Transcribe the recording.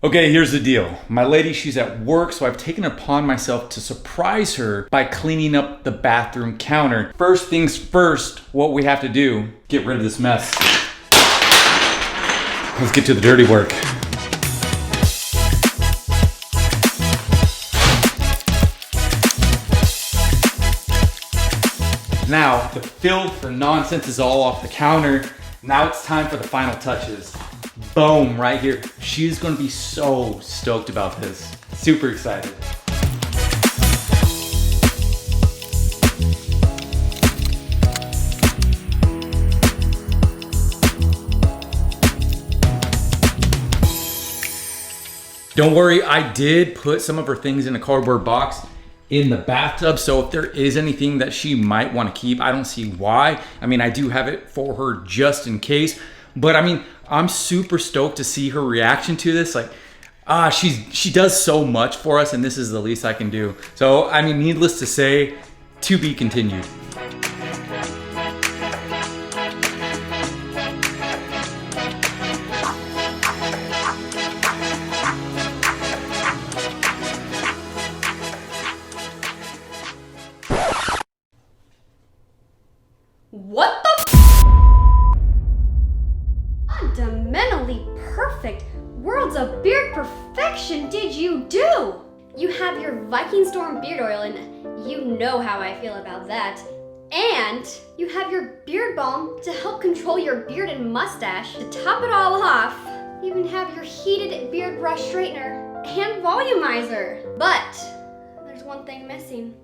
Okay, here's the deal. My lady, she's at work, so I've taken it upon myself to surprise her by cleaning up the bathroom counter. First things first, what we have to do, get rid of this mess. Let's get to the dirty work. Now, the filth, the nonsense is all off the counter. Now it's time for the final touches. Boom, right here. She's gonna be so stoked about this. Super excited. Don't worry, I did put some of her things in a cardboard box in the bathtub, so if there is anything that she might want to keep, I don't see why. I mean, I do have it for her just in case, but I mean, I'm super stoked to see her reaction to this. Like, she does so much for us, and this is the least I can do. So, I mean, needless to say, to be continued. What the fundamentally perfect worlds of beard perfection did you do? You have your Viking Storm beard oil, and you know how I feel about that. And you have your beard balm to help control your beard and mustache. To top it all off, you even have your heated beard brush straightener and volumizer. But there's one thing missing.